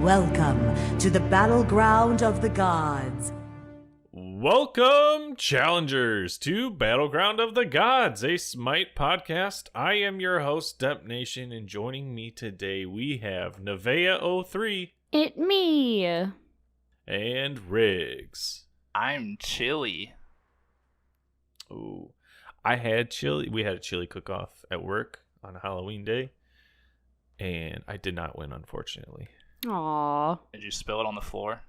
Welcome to the battleground of the gods. Welcome, challengers, to Battleground of the Gods, a Smite podcast. I am your host, Demp Nation, and joining me today we have Nevea03. It me. And Riggs. I'm chilly. Ooh, I had chili. We had a chili cook-off at work on a Halloween day, and I did not win, unfortunately. Aww. Did you spill it on the floor?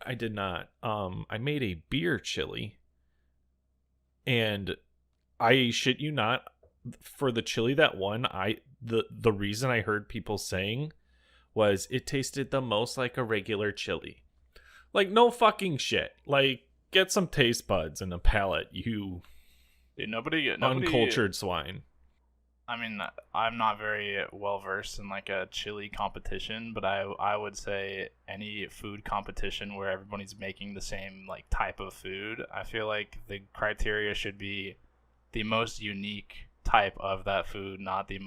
I did not. I made a beer chili, and I shit you not, for the chili that won, the reason I heard people saying was it tasted the most like a regular chili. Like, no fucking shit. Like, get some taste buds and a palate, you Dude, nobody uncultured swine. I mean, I'm not very well versed in like a chili competition, but I would say any food competition where everybody's making the same like type of food, I feel like the criteria should be the most unique type of that food, not the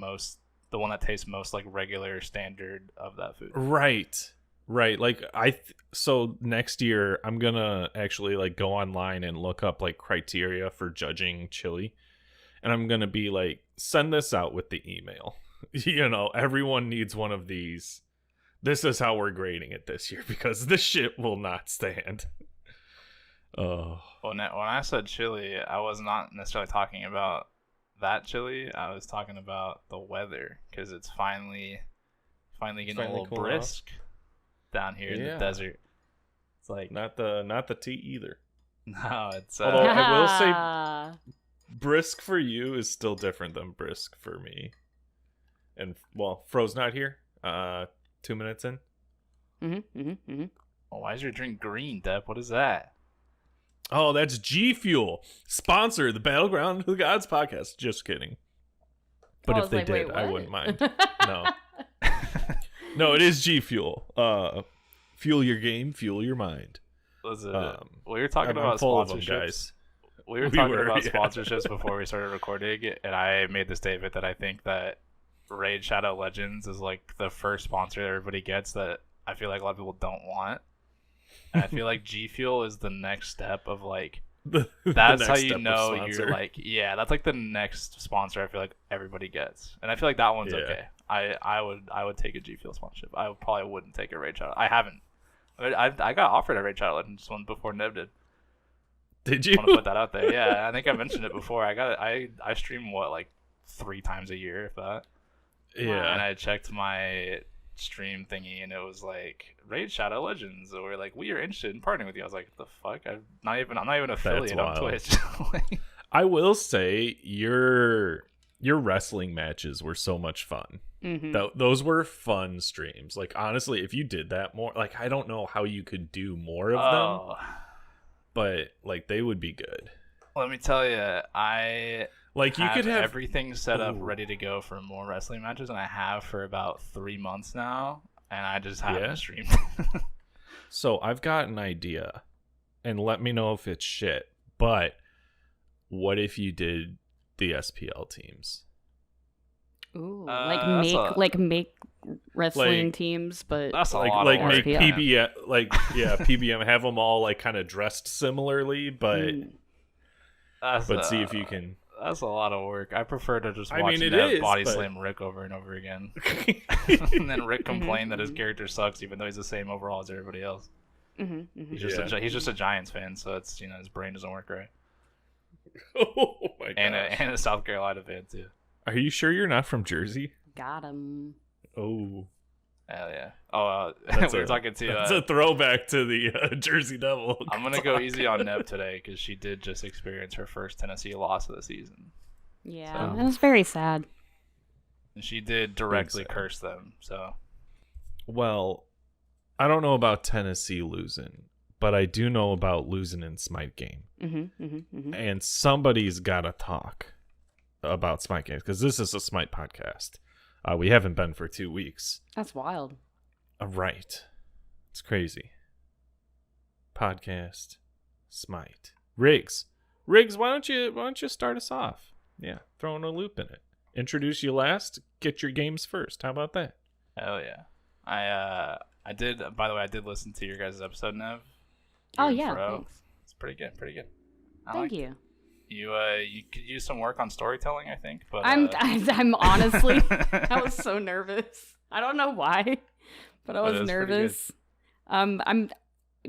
one that tastes most like regular standard of that food. Right. Like, so next year I'm gonna actually like go online and look up like criteria for judging chili. And I'm going to be like, send this out with the email. You know, everyone needs one of these. This is how we're grading it this year because this shit will not stand. Oh. When I said chili, I was not necessarily talking about that chili. I was talking about the weather because it's finally getting a little cool brisk down here in the desert. It's like not the tea either. No, it's although I will say brisk for you is still different than brisk for me. And, well, Fro's not here. 2 minutes in. Well, why is your drink green, Deb? What is that? Oh, that's G Fuel. Sponsor the Battleground of the Gods podcast. Just kidding. But if they did, I wouldn't mind. No. No, it is G Fuel. Fuel your game, fuel your mind. Was it? We were talking about sponsorships, guys. We were talking about sponsorships before we started recording, and I made the statement that I think that Raid Shadow Legends is like the first sponsor that everybody gets that I feel like a lot of people don't want. And I feel like G Fuel is the next step of like that's how you know you're like, yeah, that's like the next sponsor I feel like everybody gets. And I feel like that one's okay. I would take a G Fuel sponsorship. I probably wouldn't take a Raid Shadow. I haven't. I got offered a Raid Shadow Legends one before Nev did. Did you? I want to put that out there. Yeah, I think I mentioned it before. I stream like 3 times a year, if that. Yeah. And I checked my stream thingy, and it was like Raid Shadow Legends, or like we are interested in partnering with you. I was like, what the fuck? I'm not even affiliate on Twitch. I will say your wrestling matches were so much fun. Those were fun streams. Like, honestly, if you did that more, like, I don't know how you could do more of them. But like they would be good. Let me tell you, I like you could have everything set up ready to go for more wrestling matches, and I have for about 3 months now, and I just haven't streamed. So I've got an idea, and let me know if it's shit. But what if you did the SPL teams? Ooh, make wrestling teams, but that's like make SPL. PBM PBM have them all like kind of dressed similarly, but see if you can. That's a lot of work. I prefer to just watch Nev body slam Rick over and over again, and then Rick complain that his character sucks, even though he's the same overall as everybody else. He's just a Giants fan, so it's his brain doesn't work right. Oh my god! And a South Carolina fan too. Are you sure you're not from Jersey? Got him. Oh. Hell yeah. Oh, we're talking to... That's a throwback to the Jersey Devil. I'm going to go easy on Nev today because she did just experience her first Tennessee loss of the season. Yeah, it was very sad. And she did directly curse them, so... Well, I don't know about Tennessee losing, but I do know about losing in Smite game. And somebody's got to talk about Smite games because this is a Smite podcast. We haven't been for 2 weeks. That's wild. Right. It's crazy. Podcast, Smite. Riggs, why don't you start us off? Yeah, throwing a loop in it. Introduce you last, get your games first. How about that? Hell yeah. I did. By the way, I did listen to your guys' episode, Nev. Oh and yeah, Fro. thanks. It's pretty good. Pretty good. Thank you. You could use some work on storytelling, I think. But I'm honestly, I was so nervous. I don't know why, but I was nervous. I'm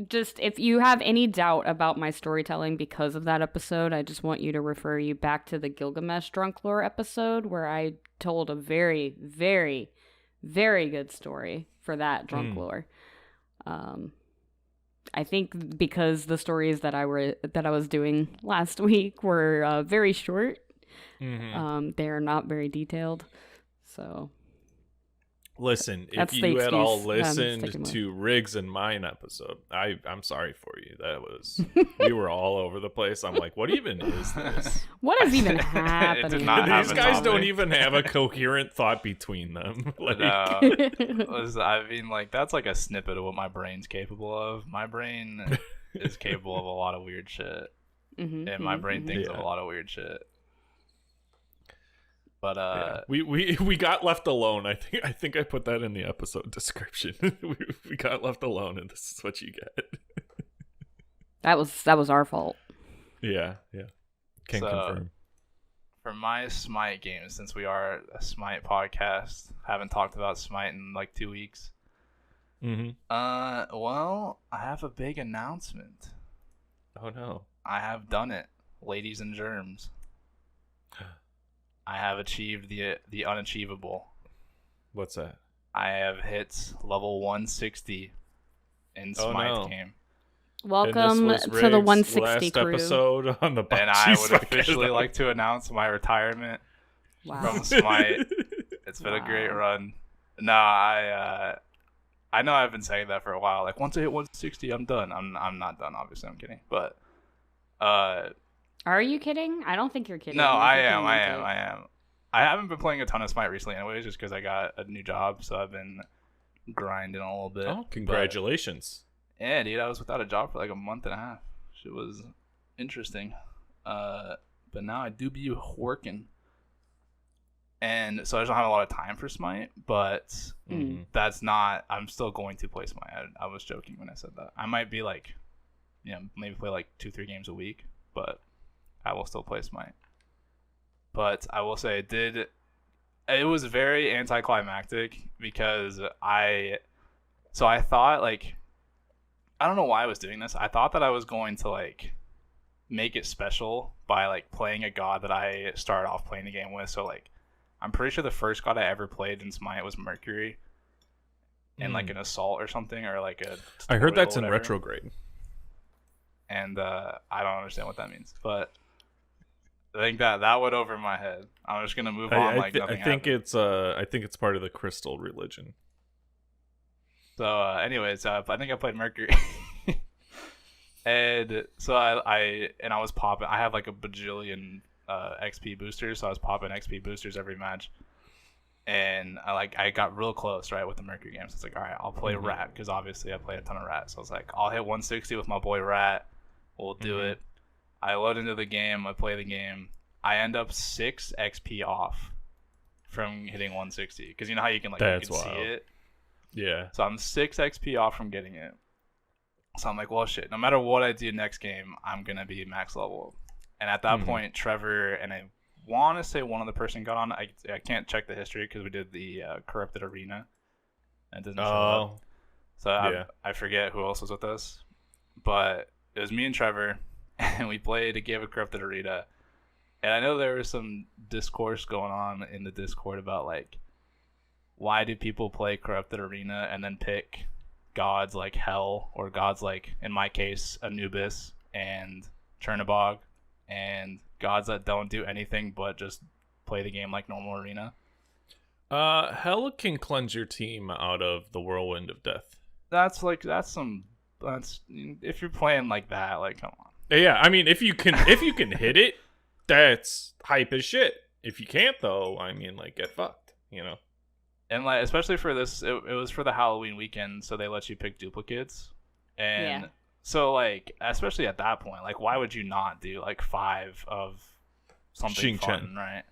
just, if you have any doubt about my storytelling because of that episode, I just want you to refer you back to the Gilgamesh Drunk Lore episode where I told a very, very, very good story for that drunk lore. I think because the stories that I was doing last week were very short. They are not very detailed. So listen, that's if you had all listened to Riggs and mine episode, I'm sorry for you. That was we were all over the place. I'm like, what even is this? What is even happening? These guys don't even have a coherent thought between them. Like, I mean, like, that's like a snippet of what my brain's capable of. My brain is capable of a lot of weird shit, and my brain thinks of a lot of weird shit. But we got left alone. I think I put that in the episode description. we got left alone, and this is what you get. That was our fault. Yeah. Can confirm. For my Smite games, since we are a Smite podcast, haven't talked about Smite in like 2 weeks. Well, I have a big announcement. Oh no! I have done it, ladies and germs. I have achieved the unachievable. What's that? I have hit level 160 in Smite game. Welcome to the 160 last crew. Episode on the and I would officially like to announce my retirement from Smite. It's been a great run. No, I know I've been saying that for a while. Like, once I hit 160, I'm done. I'm not done. Obviously, I'm kidding. But are you kidding? I don't think you're kidding. No, I am. I haven't been playing a ton of Smite recently, anyways, just because I got a new job, so I've been grinding a little bit. Oh, congratulations! Yeah, dude, I was without a job for like a month and a half. It was interesting. But now I do be working. And so I just don't have a lot of time for Smite, but that's not... I'm still going to play Smite. I was joking when I said that. I might be like, maybe play like 2-3 games a week, but I will still play Smite. But I will say it was very anticlimactic because I thought, like... I don't know why I was doing this. I thought that I was going to like make it special by like playing a god that I started off playing the game with. So like, I'm pretty sure the first god I ever played in Smite was Mercury, and like an assault or something, or like a. I heard that's in retrograde. And I don't understand what that means, but I think that went over my head. I'm just gonna move on like nothing happened. I think it's part of the crystal religion. So, anyways, I think I played Mercury, and so I was popping. I have like a bajillion XP boosters, so I was popping XP boosters every match, and I got real close right with the Mercury game. So it's like, all right, I'll play Rat because obviously I play a ton of Rat. So I was like, I'll hit 160 with my boy Rat. We'll do it. I load into the game. I play the game. I end up 6 XP off from hitting 160 because you know how you can like you can see it. Yeah. So I'm 6 XP off from getting it. So I'm like, well, shit. No matter what I do next game, I'm gonna be max level. And at that point, Trevor and I want to say one other person got on. I can't check the history because we did the corrupted arena. And it doesn't show up. So I forget who else was with us. But it was me and Trevor, and we played a game of corrupted arena. And I know there was some discourse going on in the Discord about like, why do people play corrupted arena and then pick gods like Hell or gods like, in my case, Anubis and Chernobog and gods that don't do anything but just play the game like normal arena? Hell can cleanse your team out of the whirlwind of death. That's if you're playing like that, like, come on. Yeah, I mean, if you can hit it, that's hype as shit. If you can't though, I mean, like, get fucked, And like, especially for this, it was for the Halloween weekend, so they let you pick duplicates. And so like, especially at that point, like, why would you not do like 5 of something fun, right?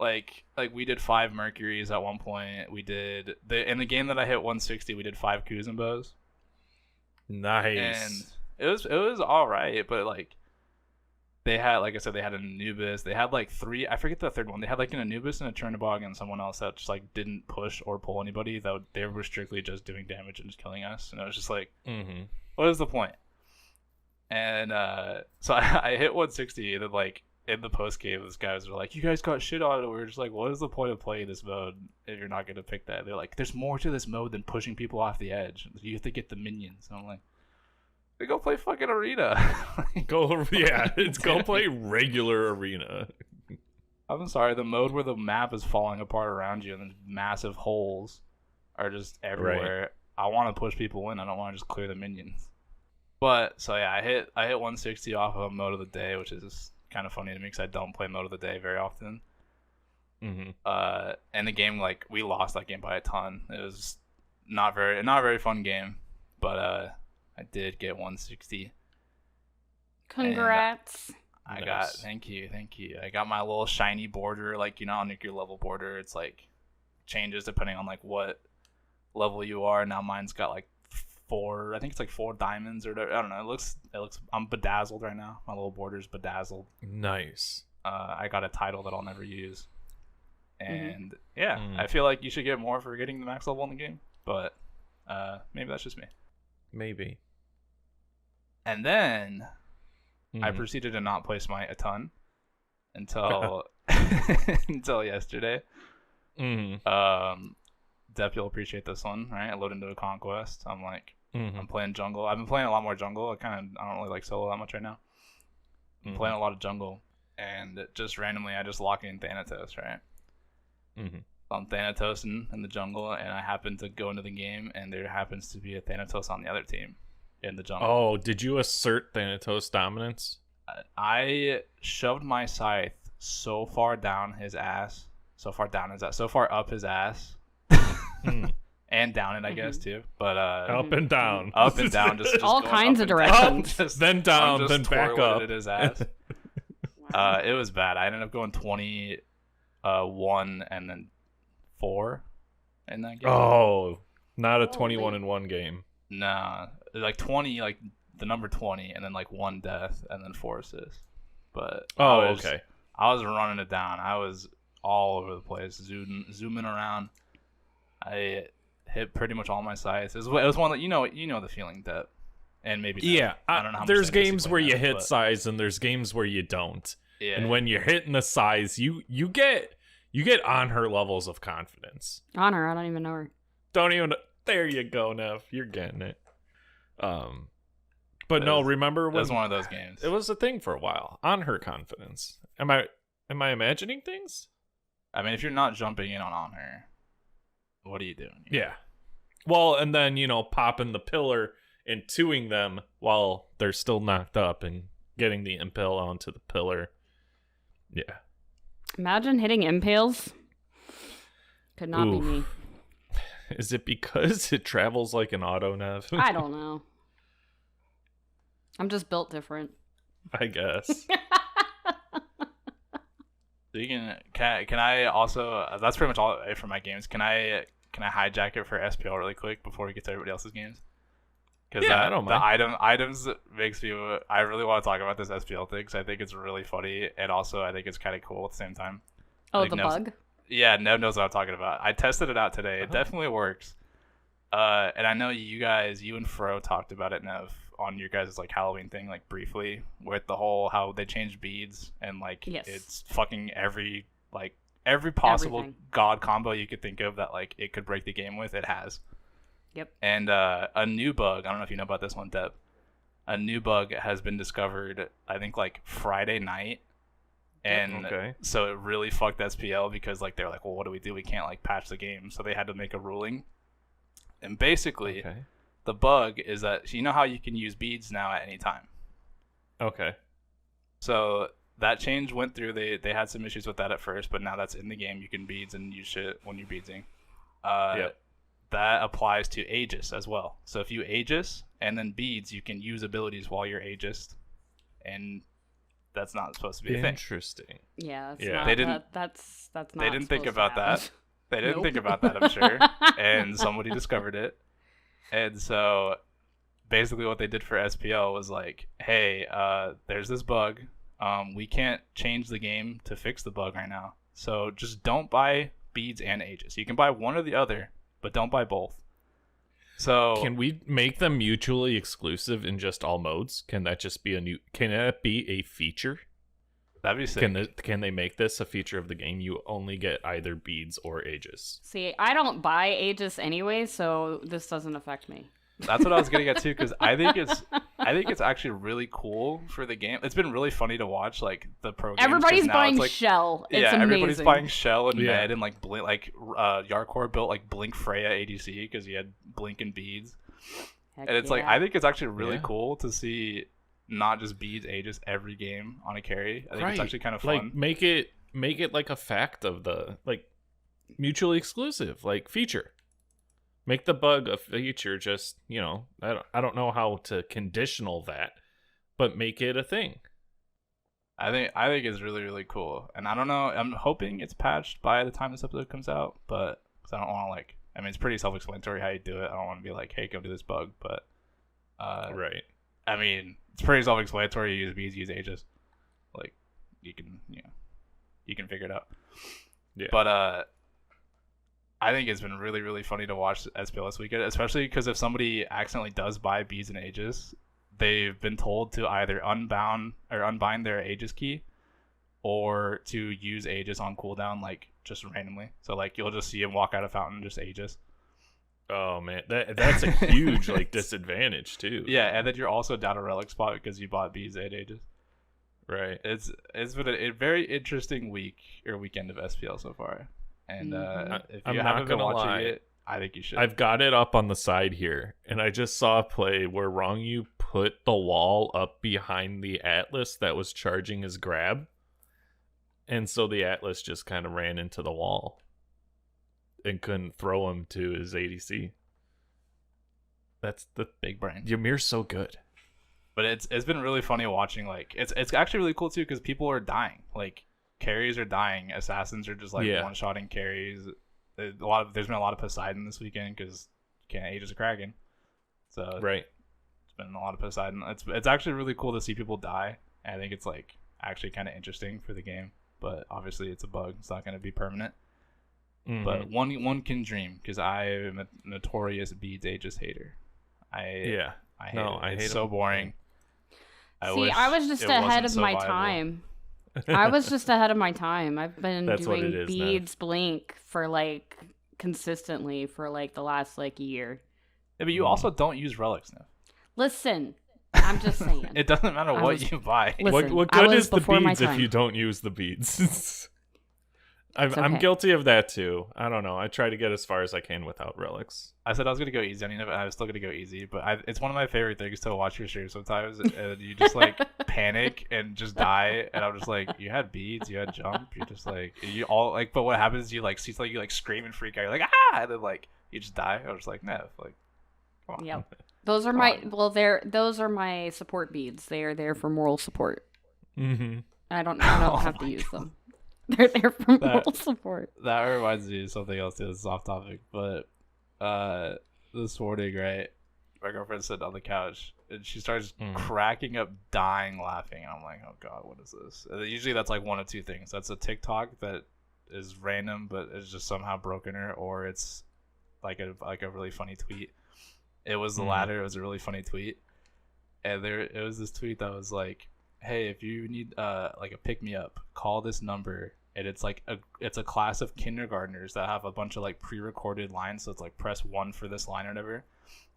like we did 5 Mercuries at one point. We did in the game that I hit 160. We did 5 Kuzenbos. Nice. And it was all right, but like they had, like I said, they had an Anubis. They had like 3. I forget the third one. They had like an Anubis and a Chernobog and someone else that just like didn't push or pull anybody. Though they were strictly just doing damage and just killing us. And I was just like, what is the point? And so I hit 160, and then like in the post game, those guys were like, "You guys got shit on it." We were just like, "What is the point of playing this mode if you're not gonna pick that?" They're like, "There's more to this mode than pushing people off the edge. You have to get the minions." And I'm like, go play fucking arena. Go play regular arena. I'm sorry, the mode where the map is falling apart around you and the massive holes are just everywhere. Right. I want to push people in. I don't want to just clear the minions. But so yeah, I hit 160 off of a mode of the day, which is kind of funny to me because I don't play mode of the day very often. And the game, like, we lost that game by a ton. It was not a very fun game, but I did get 160. Congrats. I got, thank you. I got my little shiny border, like, you know, on your level border, it's like changes depending on like what level you are. Now mine's got like 4, I think it's like 4 diamonds or I don't know. It looks. I'm bedazzled right now. My little border's bedazzled. Nice. I got a title that I'll never use, and I feel like you should get more for getting the max level in the game, but maybe that's just me. Maybe. And then I proceeded to not play Smite a ton until until yesterday. Dep, you'll appreciate this one, right? I load into a conquest. I'm like, I'm playing jungle. I've been playing a lot more jungle. I don't really like solo that much right now. I'm playing a lot of jungle, and just randomly I just lock in Thanatos, right? I'm Thanatos in the jungle, and I happen to go into the game, and there happens to be a Thanatos on the other team in the jungle. Oh, did you assert Thanatos dominance? I shoved my scythe so far up his ass, so far up his ass, and down it, I guess too. But up and down, just all kinds of directions. Then down, then back up. At his ass. It was bad. I ended up going 21 and then 4 in that game. Oh, not a 21 in one game. Nah, like 20, like the number 20, and then like 1 death, and then 4 assists. But okay. I was running it down. I was all over the place, zooming around. I hit pretty much all my scythes. It was one that you know the feeling that, and maybe yeah. I don't know. How there's much games where you hit size, and there's games where you don't. Yeah. And when you're hitting the size, you get on her levels of confidence. On her, I don't even know her. Don't even. There you go, Nev. You're getting it. But no, remember when it was one of those games. It was a thing for a while. On her confidence. Am I imagining things? I mean, if you're not jumping in on her, what are you doing? Yeah. Well, and then, popping the pillar and 2ing them while they're still knocked up and getting the impale onto the pillar. Yeah. Imagine hitting impales. Could not be me. Is it because it travels like an auto, Nev? I don't know. I'm just built different. I guess. Can I also? That's pretty much all for my games. Can I hijack it for SPL really quick before we get to everybody else's games? Because I don't mind. The items makes me. I really want to talk about this SPL thing because I think it's really funny, and also I think it's kind of cool at the same time. Oh, the bug? Yeah, Nev knows what I'm talking about. I tested it out today. It definitely works. And I know you and Fro talked about it, Nev, on your guys' like Halloween thing, like briefly, with the whole how they changed beads and like it's fucking every possible Everything. god combo you could think of that like it could break the game with, it has. Yep. And a new bug, I don't know if you know about this one, Deb. A new bug has been discovered, I think like Friday night. And so it really fucked SPL because like they're like, well, what do? We can't like patch the game, so they had to make a ruling. And basically, the bug is that you know how you can use beads now at any time. Okay. So that change went through. They had some issues with that at first, but now that's in the game. You can beads and use shit when you're beadsing. That applies to Aegis as well. So if you Aegis and then beads, you can use abilities while you're Aegis, and that's not supposed to be a thing. Interesting. Yeah, that's Yeah. not, They didn't- that's not. They didn't think supposed to about happen. that. They didn't Nope. think about that, I'm sure. And somebody discovered it. And so basically what they did for SPL was like, hey, there's this bug. We can't change the game to fix the bug right now. So just don't buy beads and ages. You can buy one or the other, but don't buy both. So Can we make them mutually exclusive in just all modes? Can that just be can that be a feature? that'd be sick. Can they make this a feature of the game? You only get either beads or ages. See, I don't buy Aegis anyway, so this doesn't affect me. That's what I was getting at too, because I think it's actually really cool for the game. It's been really funny to watch, like the pro games, 'cause Everybody's now buying it's like, Shell. It's yeah, amazing. everybody's buying Shell and Yeah. Med and like Blink, like Yarkor built like Blink Freya ADC because he had Blink and beads, Heck and it's like yeah. I think it's actually really Yeah. cool to see not just beads, ages every game on a carry. I think it's Right. actually kind of fun. Like make it like a fact of the like mutually exclusive like feature. Make the bug a feature. Just I don't know how to conditional that, but make it a thing. I think it's really, really cool, and I don't know. I'm hoping it's patched by the time this episode comes out, but because I don't want to like. I mean, it's pretty self-explanatory how you do it. I don't want to be like, hey, go do this bug, but Right. I mean, it's pretty self-explanatory. You use bees, use ages, like you can figure it out. Yeah. But I think it's been really, really funny to watch SPL this weekend, especially because if somebody accidentally does buy bees and ages, they've been told to either unbind their ages key, or to use ages on cooldown, like just randomly. So like you'll just see him walk out of fountain, just ages. Oh man, that's a huge like disadvantage too. Yeah, and then you're also down a relic spot because you bought bees and ages. Right. It's been a very interesting weekend of SPL so far. And if I'm you not haven't been gonna watching lie. it, I think you should. I've got it up on the side here, and I just saw a play where Wrongyu put the wall up behind the Atlas that was charging his grab, and so the Atlas just kind of ran into the wall and couldn't throw him to his ADC. That's the big brain. Ymir's so good. But it's been really funny watching. Like it's actually really cool too because people are dying. Like carries are dying. Assassins are just like one-shotting carries. There's been a lot of Poseidon this weekend because you can't Aegis a Kraken. So Right. it's been a lot of Poseidon. It's actually really cool to see people die. And I think it's like actually kind of interesting for the game. But obviously it's a bug. It's not going to be permanent. Mhm. But one can dream because I am a notorious beads Aegis hater. I hate it. It's so boring. I was just ahead of my time. I was just ahead of my time. I've been That's what doing it is, beads blink for like consistently for like the last like year. Yeah, but you also don't use relics now. Listen, I'm just saying. It doesn't matter what you buy. Listen, what I good was is the before my beads if time. you don't use the beads? I'm okay. guilty of that too. I don't know. I try to get as far as I can without relics. I said I was gonna go easy on you, and I was still gonna go easy. But it's one of my favorite things to watch your stream sometimes, and you just like panic and just die. And I'm just like, you had beads, you had jump, you're just like you all like. But what happens is you like see something, you like scream and freak out. You're like and then like you just die. I was like, no, like come on. Yep. Those are those are my support beads. They are there for moral support. Mm-hmm. I don't have to use them. They're there for moral support. That reminds me of something else too. This is off topic, but this morning, right, my girlfriend sitting on the couch and she starts cracking up, dying, laughing. And I'm like, oh god, what is this? And usually that's like one of two things. That's a TikTok that is random, but it's just somehow broken her, or it's like a really funny tweet. It was the latter. It was a really funny tweet, and it was this tweet that was like, hey, if you need like a pick me up, call this number. And it's like it's a class of kindergartners that have a bunch of like pre-recorded lines, so it's like press 1 for this line or whatever.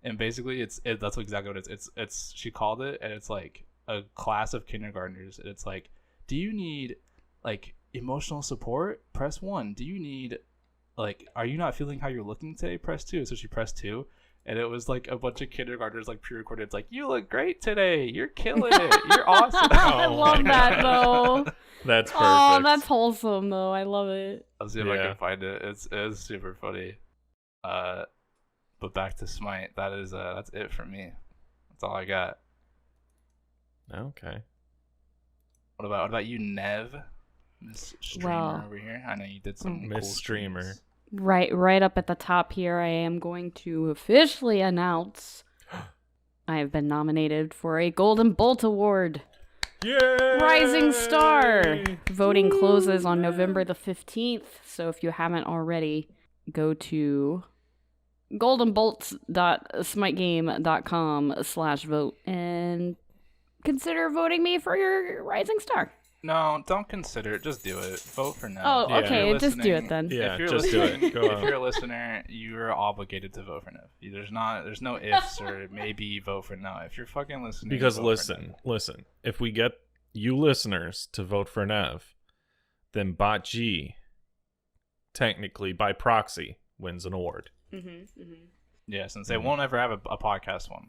And basically that's exactly what it is. It's she called it, and it's like a class of kindergartners. And it's like, do you need like emotional support? Press 1. Do you need like, are you not feeling how you're looking today? Press 2. So she pressed 2. And it was like a bunch of kindergartners like pre-recorded. It's like, you look great today. You're killing it. You're awesome. I love that though. That's perfect. Oh, that's wholesome though. I love it. I'll see if I can find it. It's super funny. But back to Smite. That's it for me. That's all I got. Okay. What about you, Nev? Miss Streamer over here. I know you did some Miss cool Streamer. streams. Right up at the top here, I am going to officially announce I have been nominated for a Golden Bolt Award. Yay! Rising Star! Voting closes on November the 15th, so if you haven't already, go to goldenbolts.smitegame.com/vote and consider voting me for your Rising Star. No, don't consider it. Just do it. Vote for Nev. Oh, Yeah. okay, just do it then. Yeah, If you're just do it. listening- Go If on. you're a listener, you're obligated to vote for Nev. There's no ifs or maybe vote for no. If you're fucking listening, Because vote for Nev. listen. If we get you listeners to vote for Nev, then Bot G, technically by proxy, wins an award. Yeah, since they won't ever have a podcast one.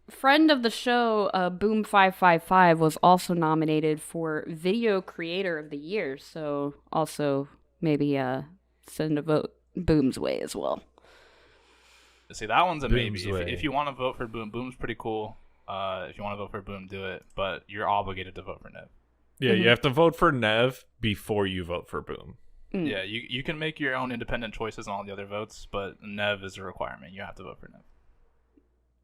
Friend of the show, Boom555, was also nominated for Video Creator of the Year, so also maybe send a vote Boom's way as well. See, that one's a maybe. Boom's way. If you want to vote for Boom, Boom's pretty cool. If you want to vote for Boom, do it. But you're obligated to vote for Nev. Yeah, you have to vote for Nev before you vote for Boom. Yeah, you can make your own independent choices on all the other votes, but Nev is a requirement. You have to vote for Nev.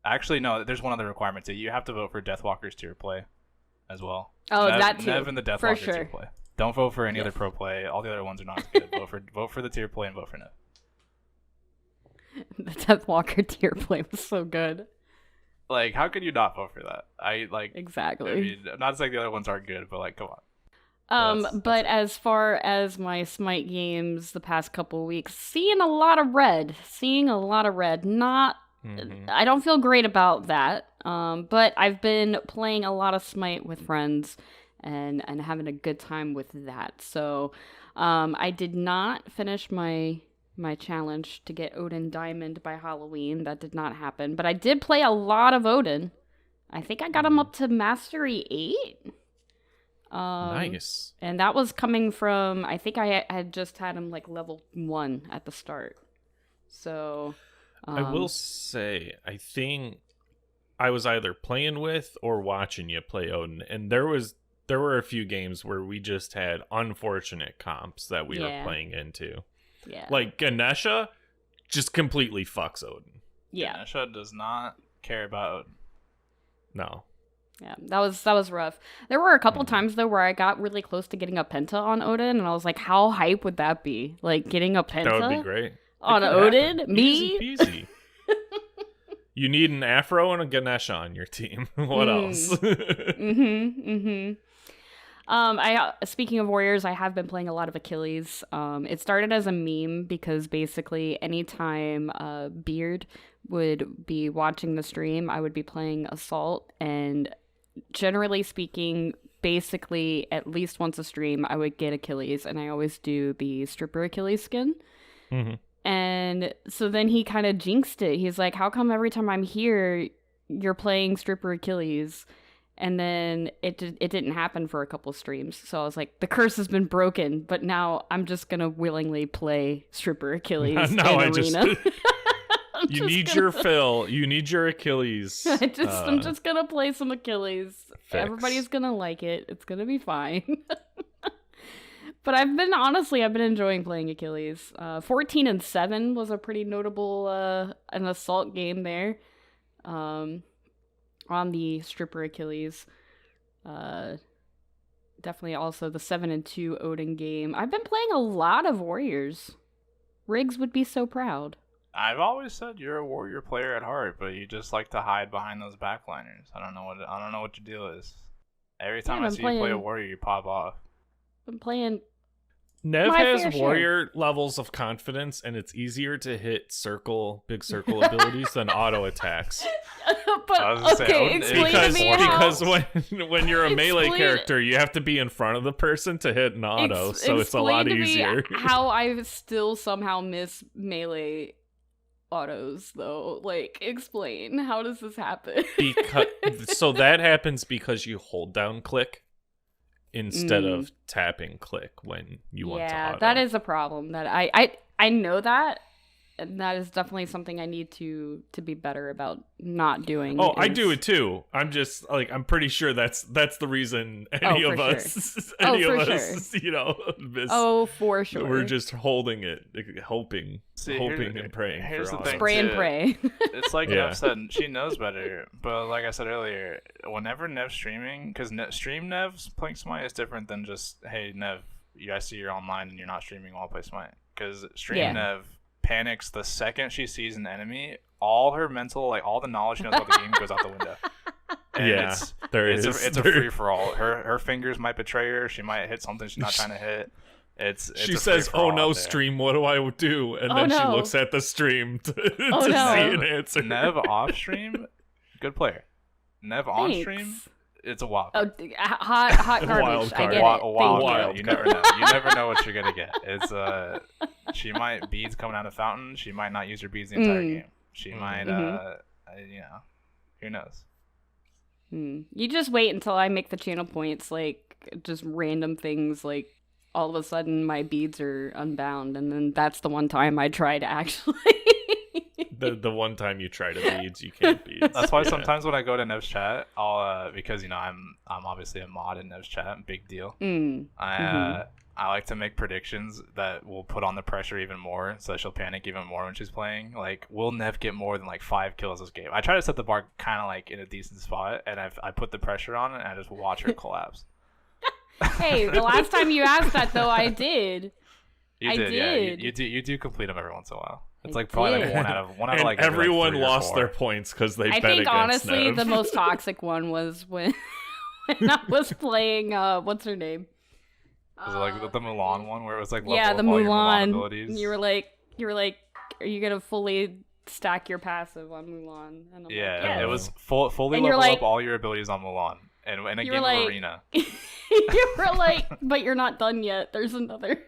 Actually, no, there's one other requirement too. You have to vote for Deathwalker's tier play as well. Oh, Nev, that too. Nev and the For Deathwalker sure. tier play. Don't vote for any other pro play. All the other ones are not as good. vote for the tier play and vote for Nev. The Deathwalker tier play was so good. Like, how could you not vote for that? Exactly. I mean, not saying the other ones aren't good, but like, come on. But as far as my Smite games the past couple of weeks, seeing a lot of red. Not, I don't feel great about that. But I've been playing a lot of Smite with friends and having a good time with that. So, I did not finish my challenge to get Odin Diamond by Halloween. That did not happen. But I did play a lot of Odin. I think I got him up to Mastery 8. Nice. And that was coming from, I think I had just had him like level 1 at the start. So, I will say, I think I was either playing with or watching you play Odin, and there were a few games where we just had unfortunate comps that we were playing into. Yeah. Like Ganesha just completely fucks Odin. Yeah. Ganesha does not care about Odin. No. Yeah, that was rough. There were a couple times though where I got really close to getting a penta on Odin, and I was like, "How hype would that be? Like getting a penta That would be great. on It could Odin? happen. Me? Easy peasy. You need an Afro and a Ganesha on your team. What else? Speaking of warriors, I have been playing a lot of Achilles. It started as a meme because basically anytime Beard would be watching the stream, I would be playing Assault, and generally speaking, basically at least once a stream, I would get Achilles, and I always do the stripper Achilles skin. And so then he kind of jinxed it. He's like, how come every time I'm here, you're playing stripper Achilles? And then it didn't happen for a couple streams. So I was like, the curse has been broken, but now I'm just going to willingly play stripper Achilles in Arena. You need your fill. You need your Achilles. I'm just going to play some Achilles. Fix. Everybody's going to like it. It's going to be fine. But I've been enjoying playing Achilles. 14-7 was a pretty notable an assault game there. On the stripper Achilles. Definitely also the 7-2 Odin game. I've been playing a lot of warriors. Riggs would be so proud. I've always said you're a warrior player at heart, but you just like to hide behind those backliners. I don't know what your deal is. Every time I see you play a warrior, you pop off. I'm playing. Nev My has fair share. warrior levels of confidence, and it's easier to hit big circle abilities than auto attacks. But I was gonna say, okay, Odin explain is- to me how. Because when you're a melee Explain- character, you have to be in front of the person to hit an auto, so it's a lot explain to me easier. how I still somehow miss melee autos though. Like, explain, how does this happen? So that happens because you hold down click instead of tapping click when you want to auto. That is a problem that I know that, And that is definitely something I need to be better about not doing. Oh, I do it too. I'm just like, I'm pretty sure that's the reason any of us, you know, miss. Oh, for sure. We're just holding it, hoping and praying. Here's for the thing, Pray and pray. It's like Nev said, she knows better. But like I said earlier, whenever Nev's streaming, because stream Nev's playing Smite is different than just, hey, Nev, I see you're online and you're not streaming while I play Smite. Because stream Nev panics the second she sees an enemy. All her mental, like all the knowledge she knows about the game goes out the window. And it's a free for all. Her fingers might betray her. She might hit something she's not trying to hit. She says, "Oh no, stream! What do I do?" And then she looks at the stream to see an answer. Nev off stream, good player. Nev on stream, it's a wild card. Oh, hot garbage. Wild card. I get A it. wild Thank card. you. You never know. You never know what you're gonna get. It's she might beads coming out of fountain. She might not use her beads the entire game. She might you know, who knows. You just wait until I make the channel points, like just random things, like all of a sudden my beads are unbound, and then that's the one time I try to actually. The one time you try to beads, you can't beads. That's why sometimes when I go to Nev's chat, I'll because you know I'm obviously a mod in Nev's chat, big deal. I like to make predictions that will put on the pressure even more, so she'll panic even more when she's playing. Like, will Nev get more than like 5 kills this game? I try to set the bar kind of like in a decent spot, and I put the pressure on, and I just watch her collapse. Hey, the last time you asked that though, I did. You did. Yeah. You do complete them every once in a while. It's like probably like one out of like everyone every, like, 3 lost or 4. their points because they bet I think against honestly Nev. the most toxic one was when I was playing what's her name? Was it like the Mulan one where it was like yeah, the all your Mulan abilities? You were like, are you gonna fully stack your passive on Mulan? And I'm like, yes. It was fully and level up all your abilities on Mulan and in a game of arena. You were like, but you're not done yet. There's another.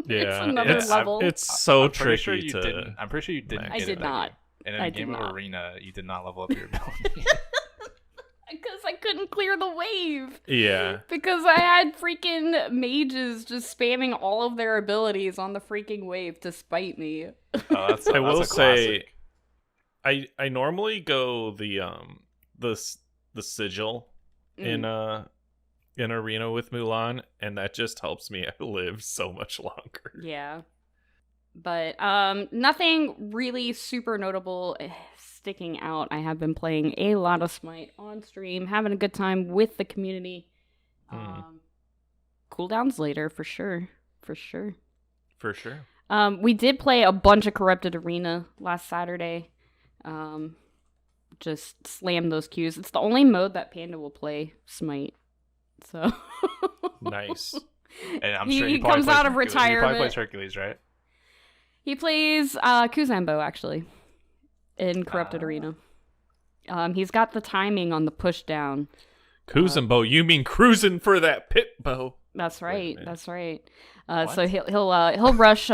Another level. It's so tricky sure you didn't. I'm pretty sure you didn't. I did not. And in a game of arena, you did not level up your ability. Because I couldn't clear the wave. Yeah. Because I had freaking mages just spamming all of their abilities on the freaking wave to spite me. I will say, I normally go the sigil in arena with Mulan, and that just helps me live so much longer. Yeah. But nothing really super notable sticking out. I have been playing a lot of Smite on stream, having a good time with the community. Cooldowns later, for sure. We did play a bunch of Corrupted Arena last Saturday. Just slam those queues. It's the only mode that Panda will play, Smite. So nice. And I'm he sure comes out of Hercules. retirement. He probably plays Hercules, right? He plays Kuzambo, actually, in Corrupted Arena. He's got the timing on the push down. Kuzambo, you mean cruising for that pit bow? That's right. That's right. So he'll rush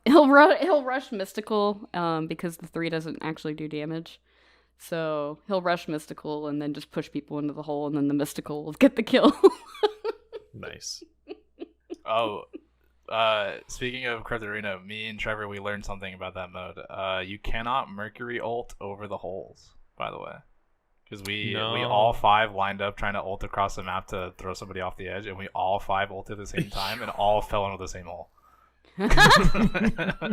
he'll rush mystical because the 3 doesn't actually do damage. So he'll rush mystical and then just push people into the hole, and then the mystical will get the kill. Nice. Speaking of Corrupted Arena, me and Trevor, we learned something about that mode. You cannot Mercury ult over the holes, by the way. Because we all 5 lined up trying to ult across the map to throw somebody off the edge, and we all 5 ulted at the same time, and all fell into the same hole. It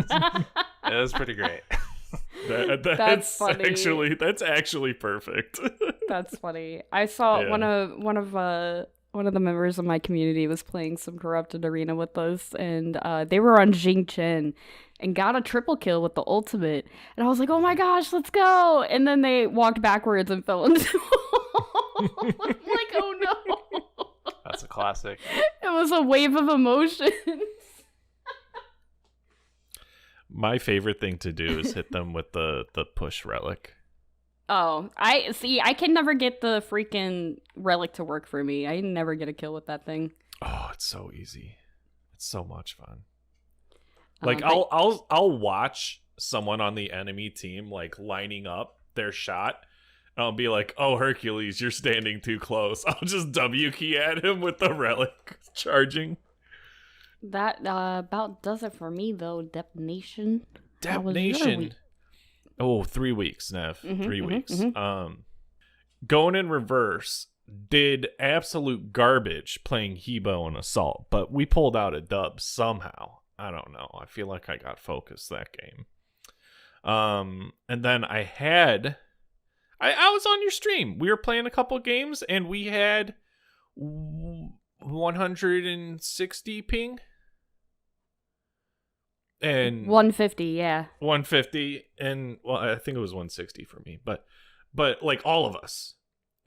was pretty great. That's funny. That's actually perfect. That's funny. I saw one of the members of my community was playing some Corrupted Arena with us, and they were on Jing Chen and got a triple kill with the ultimate. And I was like, oh my gosh, let's go. And then they walked backwards and fell into I'm like, oh no. That's a classic. It was a wave of emotions. My favorite thing to do is hit them with the push relic. Oh, I can never get the freaking relic to work for me. I never get a kill with that thing. Oh, it's so easy. It's so much fun. Like I'll watch someone on the enemy team like lining up their shot. And I'll be like, "Oh, Hercules, you're standing too close." I'll just W key at him with the relic charging. That about does it for me though, Detonation. How was your Damnation. week? Oh, 3 weeks, Nev. Mhm, 3 mhm, weeks. mhm. Going in reverse, did absolute garbage playing Hebo and Assault, but we pulled out a dub somehow. I don't know. I feel like I got focused that game. And then I was on your stream. We were playing a couple games and we had 160 ping. And 150, yeah. 150, and well, I think it was 160 for me, but like all of us,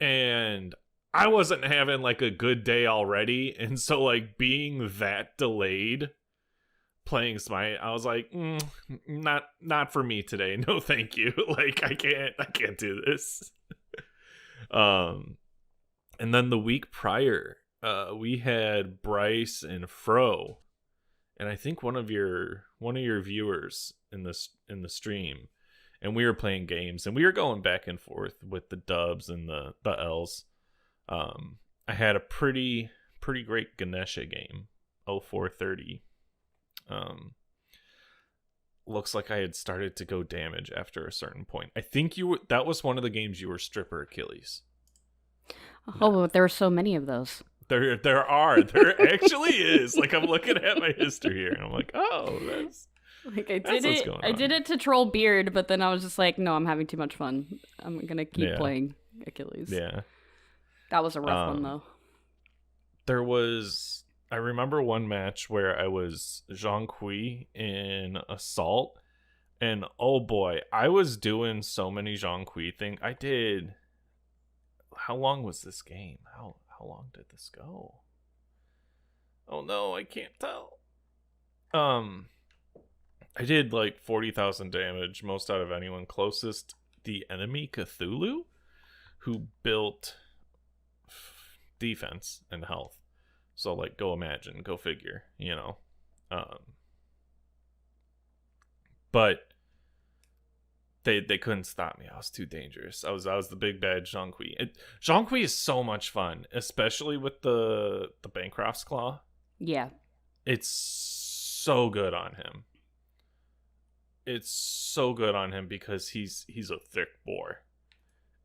and I wasn't having like a good day already, and so like being that delayed playing Smite, I was like, not for me today. No, thank you. Like I can't do this. And then the week prior, we had Bryce and Fro. And I think one of your viewers in the stream, and we were playing games, and we were going back and forth with the dubs and the L's. I had a pretty great Ganesha game, 0430. Looks like I had started to go damage after a certain point. I think that was one of the games you were stripper Achilles. Oh, but there are so many of those. There actually is. Like I'm looking at my history here, and I'm like, oh, that's like I that's did what's it. going I on. did it to troll Beard, but then I was just like, no, I'm having too much fun. I'm gonna keep playing Achilles. Yeah, That was a rough one though. I remember one match where I was Jean Kui in Assault, and oh boy, I was doing so many Jean Kui things. I did. How long was this game? How long did this go? Oh no, I can't tell. I did like 40,000 damage, most out of anyone. Closest, the enemy Cthulhu, who built defense and health. So like, go figure, you know. But they couldn't stop me. I was too dangerous. I was the big bad Jean Kui. Jean Kui is so much fun, especially with the Bancroft's Claw. Yeah. It's so good on him. It's so good on him because he's a thick boar,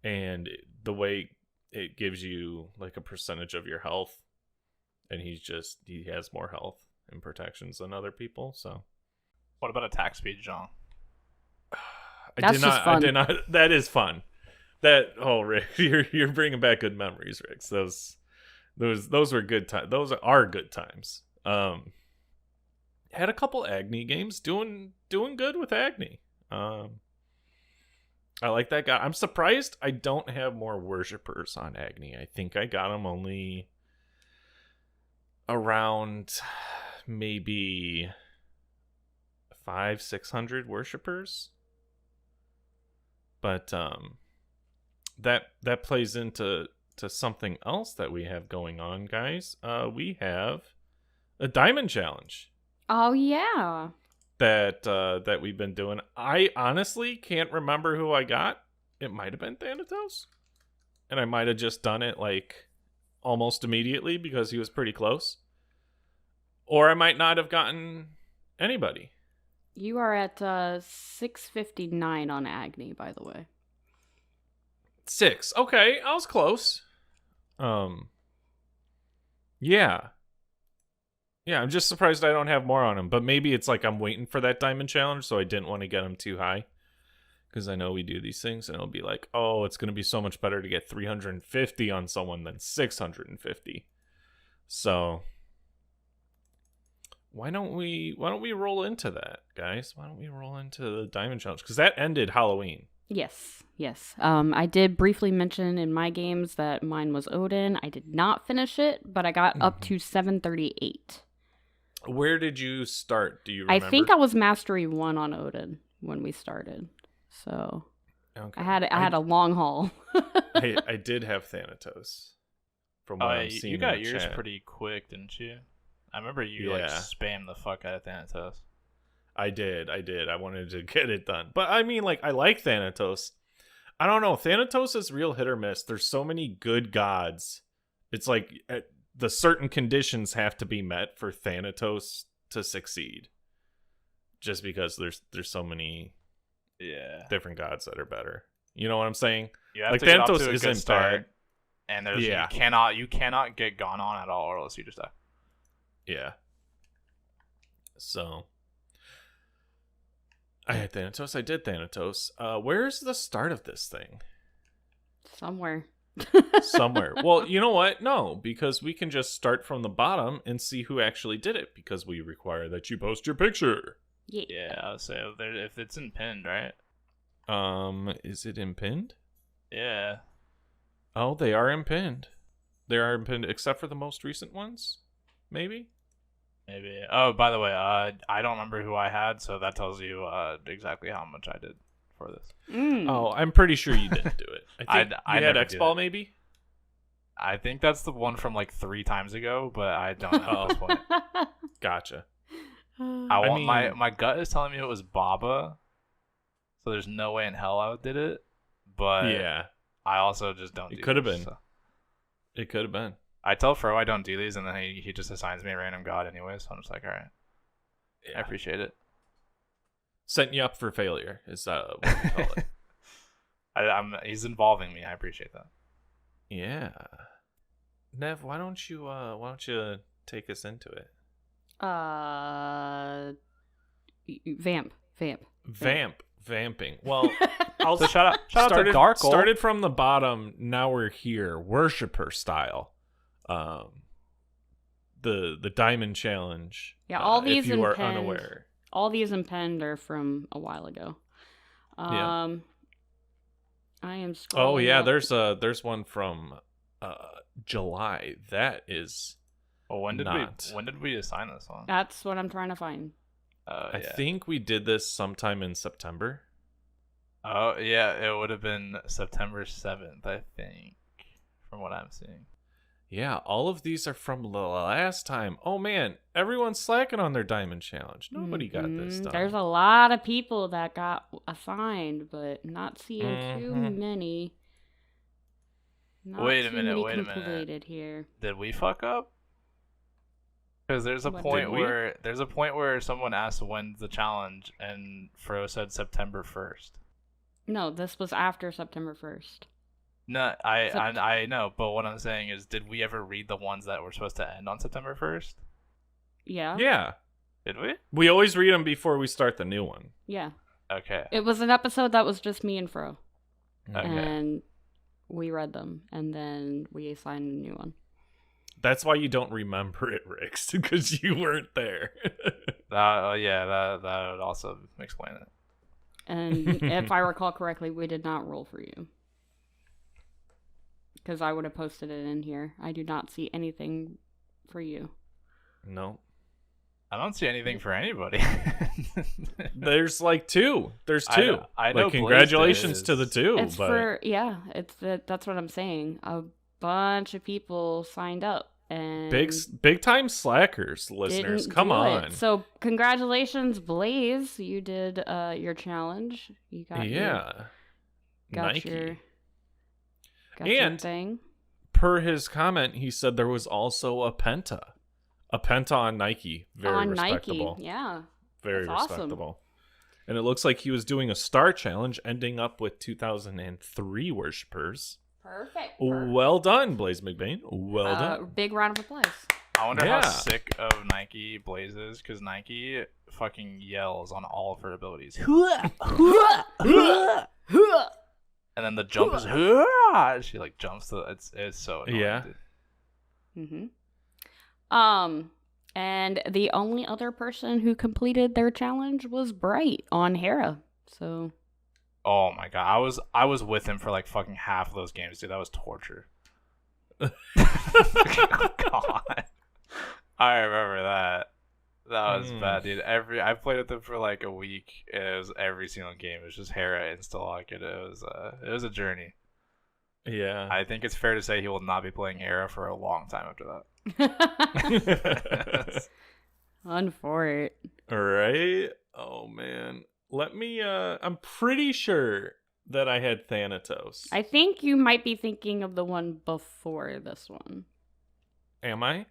and the way it gives you like a percentage of your health, and he has more health and protections than other people. So, what about attack speed, Jean? I did not. That is fun. Rick, you're bringing back good memories, Rick. Those were good times. Those are good times. Had a couple Agni games, doing good with Agni. I like that guy. I'm surprised I don't have more worshippers on Agni. I think I got them only around maybe 500-600 worshippers. But that plays into something else that we have going on, guys. We have a diamond challenge. Oh yeah. That we've been doing. I honestly can't remember who I got. It might have been Thanatos, and I might have just done it like almost immediately because he was pretty close, or I might not have gotten anybody. You are at 659 on Agni, by the way. 6. Okay, I was close. Yeah. Yeah, I'm just surprised I don't have more on him. But maybe it's like I'm waiting for that diamond challenge, so I didn't want to get him too high. Because I know we do these things, and it'll be like, oh, it's going to be so much better to get 350 on someone than 650. So why don't we roll into that, guys? Why don't we roll into the diamond challenge? Because that ended Halloween. Yes. I did briefly mention in my games that mine was Odin. I did not finish it, but I got up to 738. Where did you start? Do you remember? I think I was Mastery 1 on Odin when we started. So okay. I had a long haul. I did have Thanatos. From what I'm seeing, you got in the yours chat. pretty quick, didn't you? I remember you like spam the fuck out of Thanatos. I did. I wanted to get it done. But I mean, like, I like Thanatos. I don't know. Thanatos is real hit or miss. There's so many good gods. It's like the certain conditions have to be met for Thanatos to succeed. just because there's so many different gods that are better. You know what I'm saying? You have like to get off Thanatos to a isn't good start, bad. and there's Yeah. you cannot get gone on at all, or else you just die. Yeah. So I had Thanatos. I did Thanatos. Where's the start of this thing? Somewhere. Somewhere. Well, you know what? No, because we can just start from the bottom and see who actually did it, because we require that you post your picture. Yeah, I'll say if it's in pinned, right? Is it impinned? Yeah. Oh, they are impinned. They are impinned, except for the most recent ones, maybe. Maybe. Oh, by the way, I don't remember who I had, so that tells you exactly how much I did for this. Oh, I'm pretty sure you didn't do it. I think I you had never X-Ball, did it. maybe? I think that's the one from like 3 times ago, but I don't know at this point. Gotcha. I mean- my gut is telling me it was Baba, so there's no way in hell I did it. But Yeah, I also just don't. It do could have these, been. so. it could have been. I tell Fro I don't do these, and then he just assigns me a random god anyway. So I'm just like, all right, Yeah. I appreciate it. Setting you up for failure is what we call it. He's involving me. I appreciate that. Yeah. Nev, why don't you take us into it? Vamping. Well, I'll So shout out to Dark Old. started from the bottom. Now we're here, worshipper style. The Diamond Challenge. Yeah, all these if you are impend. unaware. All these impend are from a while ago. Yeah. I am scrolling. Oh yeah, up. there's one from July. That is Well, when did not. we assign this one? That's what I'm trying to find. I think we did this sometime in September. Oh yeah, it would have been September 7th, I think, from what I'm seeing. Yeah, all of these are from the last time. Oh man, everyone's slacking on their Diamond Challenge. Nobody got this done. There's a lot of people that got assigned, but not seeing too Mhm. Wait many. a minute, wait a minute. Completed here. Did we fuck up? Because there's a What, point did we? where someone asked when's the challenge, and Fro said September 1st. No, this was after September 1st. No, I know, but what I'm saying is, did we ever read the ones that were supposed to end on September 1st? Yeah. Yeah, Did we? we always read them before we start the new one. Yeah. Okay. It was an episode that was just me and Fro. Okay. And we read them, and then we assigned a new one. That's why you don't remember it, Rix, because you weren't there. Yeah, that would also explain it. And if I recall correctly, we did not roll for you. Because I would have posted it in here. I do not see anything for you. No. I don't see anything for anybody. There's like two. There's two. I know like congratulations to the Blaze two. It's but for, yeah, that's what I'm saying. A bunch of people signed up. And big time slackers, listeners. didn't Come do on. it. So congratulations, Blaze. You did your challenge. You got your Nike. your thing. Per his comment, he said there was also a penta on Nike. Very On respectable. Nike, yeah. Very That's awesome. respectable. And it looks like he was doing a star challenge, ending up with 2003 worshippers. Perfect. Well done, Blaze McBain. Well done. Big round of applause. I wonder Yeah. how sick of Nike Blaze is, because Nike fucking yells on all of her abilities. And then the jump is she like jumps it's so annoying. Yeah. Mm-hmm. And the only other person who completed their challenge was Bright on Hera. So Oh my god, I was with him for like fucking half of those games, dude. That was torture. God, I remember that. That was bad, dude. I played with him for like a week. And it was every single game. It was just Hera and Stalak. It was a journey. Yeah. I think it's fair to say he will not be playing Hera for a long time after that. fun for it. All right. Oh man. Let me I'm pretty sure that I had Thanatos. I think you might be thinking of the one before this one. Am I?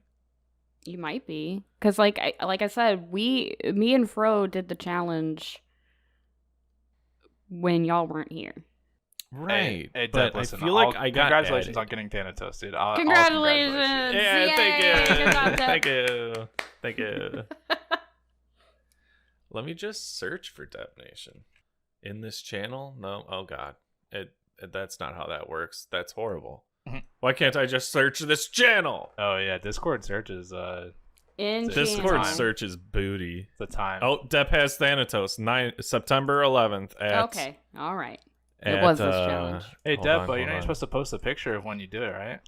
You might be, because like I said, me and Fro did the challenge when y'all weren't here. Right. Hey, but Deb, listen, I feel like I got congratulations added. on getting Thanatos, dude. Congratulations! Yeah, Yay! thank you. Good job, Deb. Thank you. Thank you. Let me just search for Deb Nation. In this channel? No. Oh god. That's not how that works. That's horrible. Why can't I just search this channel? Oh yeah, Discord searches In Discord channel. search is booty. the time. Oh, Dep has Thanatos, September 11th. Okay, all right. It was this challenge. Hey hold Deb, on, but you're hold not on. supposed to post a picture of when you do it, right?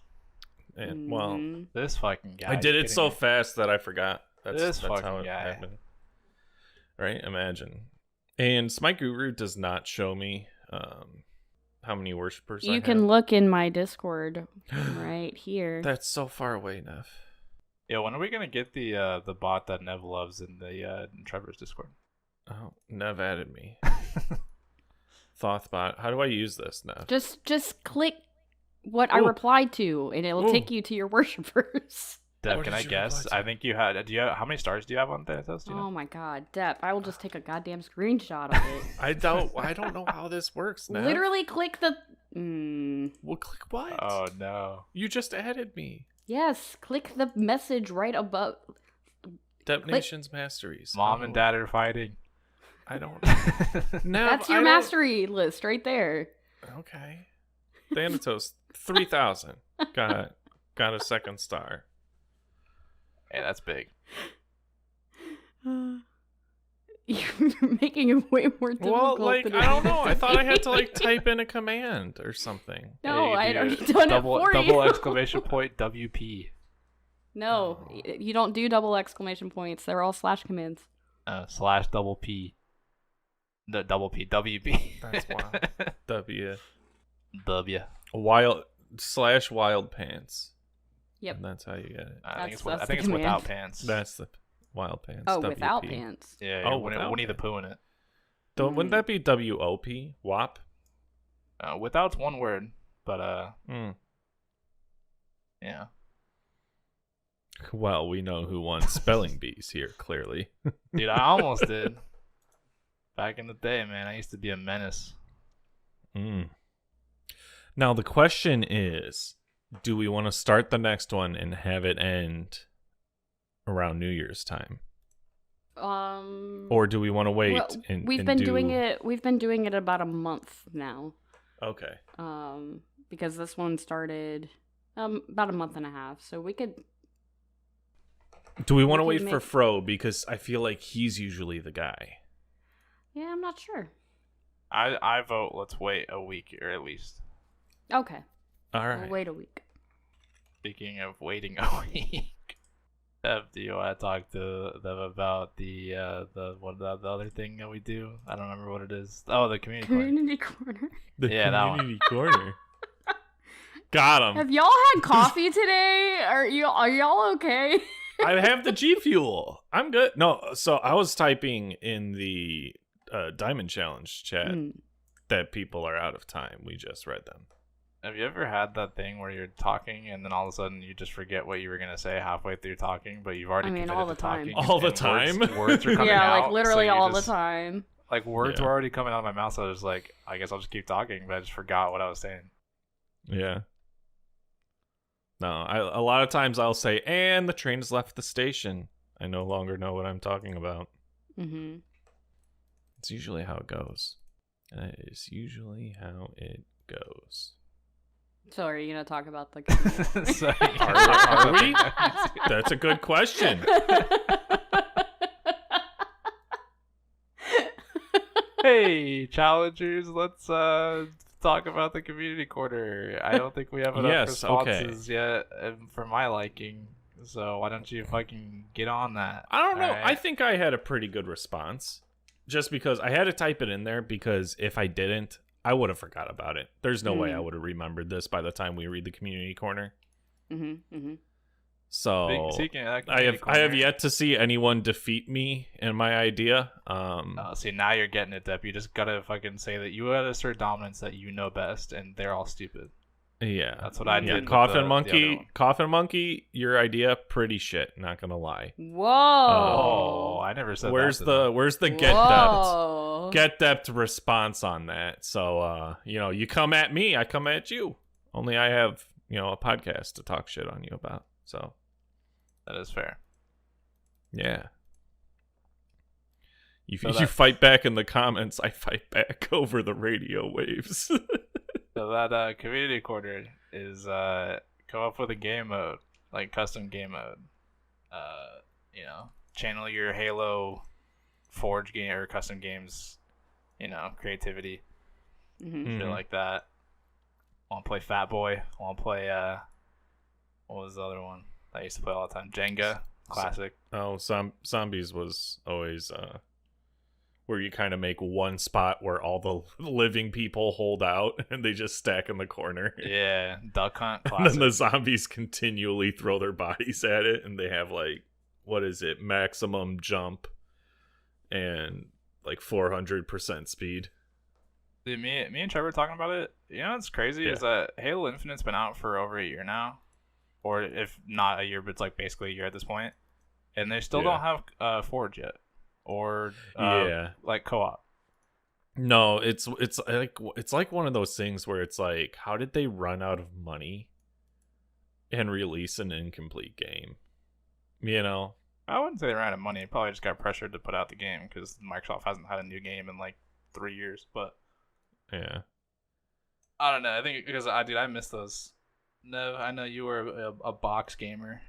And, well, Mhm. This fucking guy. I did you it so kidding me? fast that I forgot. This That's how fucking it guy. happened. Right? Imagine. And Smite Guru does not show me how many worshippers I You can have. look in my Discord right here. That's so far away, Nev. Yeah, when are we gonna get the bot that Nev loves in the in Trevor's Discord? Oh, Nev added me. Thothbot. How do I use this, Nev? Just click what I Ooh. replied to, and it'll Ooh. take you to your worshippers. Deb, What can did I you guess? reply to? I think you had. Do you have, how many stars do you have on Thanatos? Do you know? Oh my god, Depp, I will just take a goddamn screenshot of it. I don't know how this works, Nev. Literally click the... Well, click what? Oh no. You just added me. Yes, click the message right above. Dep Nation's Masteries. Mom Oh, and Dad are fighting. I don't. Nev, That's your I don't- mastery list right there. Okay. Thanatos 3000. Got a second star. Hey, that's big. You're making it way more difficult Well, like than I it don't needs know. I thought I had to like be. type in a command or something. No, Hey, I had dude, already done double, it for double you. exclamation point WP. No, you don't do double exclamation points. They're all slash commands. Slash double P. The double P. WP. That's wild. W. W. Wild pants. Yep. And that's how you get it. I think it's, That's I think the it's without command. pants. That's the wild pants. Oh, WP. without pants. Yeah, Oh, Winnie, without the Pooh in it. Wouldn't that be WOP? WOP? Without's one word, but yeah. Well, we know who won spelling bees here, clearly. Dude, I almost did. Back in the day, man, I used to be a menace. Now, the question is, do we want to start the next one and have it end around New Year's time? Or do we want to wait well, and we've and been do... doing it. We've been doing it about a month now. Okay. Because this one started about a month and a half, so we could. Do we want to we wait could for make- Fro, because I feel like he's usually the guy. Yeah, I'm not sure. I vote let's wait a week or at least. Okay, All we'll right. wait a week. Speaking of waiting a week, Dev, do you want to talk to them about the other thing that we do? I don't remember what it is. Oh, the community corner. Community corner. The Yeah, that one. community corner. Got him. Have y'all had coffee today? Are y'all okay? I have the G Fuel. I'm good. No, so I was typing in the Diamond Challenge chat that people are out of time. We just read them. Have you ever had that thing where you're talking and then all of a sudden you just forget what you were gonna say halfway through talking, but you've already committed all the to time. talking? All the and time? Words are coming Yeah, out. like literally so you all just- the time. Like words Yeah. were already coming out of my mouth, so I was like, I guess I'll just keep talking, but I just forgot what I was saying. Yeah. No, a lot of times I'll say, and the train has left the station. I no longer know what I'm talking about. Mm-hmm. It's usually how it goes. That is usually how it goes. So are you gonna talk about the community? So, Are we? That's a good question. Hey, challengers, let's talk about the community corner. I don't think we have enough Yes, responses yet for my liking. So why don't you fucking get on that? I don't know. Alright? I think I had a pretty good response. Just because I had to type it in there, because if I didn't, I would have forgot about it. There's no way I would have remembered this by the time we read the community corner. Mm-hmm. Mm-hmm. So Speaking of that I have community corner- yet to see anyone defeat me in my idea. See, now you're getting it, Dep. You just gotta fucking say that you gotta assert dominance, that you know best, and they're all stupid. Yeah, that's what I did. Yeah, with the other one. Coffin Monkey. Your idea, pretty shit. Not gonna lie. Whoa. I never said Where's that. Where's the get depth response on that? So you come at me, I come at you. Only I have a podcast to talk shit on you about. So that is fair. Yeah. You fight back in the comments. I fight back over the radio waves. So that community corner is come up with a game mode, like custom game mode. Channel your Halo Forge game or custom games, creativity, shit like that. Want to play Fat Boy? Want to play what was the other one that I used to play all the time? Jenga, classic. Zombies was always where you kind of make one spot where all the living people hold out and they just stack in the corner. Yeah, Duck Hunt, classic. And then the zombies continually throw their bodies at it, and they have maximum jump and 400% speed. Dude, me and Trevor were talking about it. What's crazy is that Halo Infinite's been out for over a year now, or if not a year, but it's basically a year at this point, and they still don't have Forge yet. Or co-op. No, it's like one of those things where it's like, how did they run out of money and release an incomplete game? I wouldn't say they ran out of money. They probably just got pressured to put out the game because Microsoft hasn't had a new game in 3 years. But yeah, I don't know. I think because I miss those. No, I know you were a box gamer.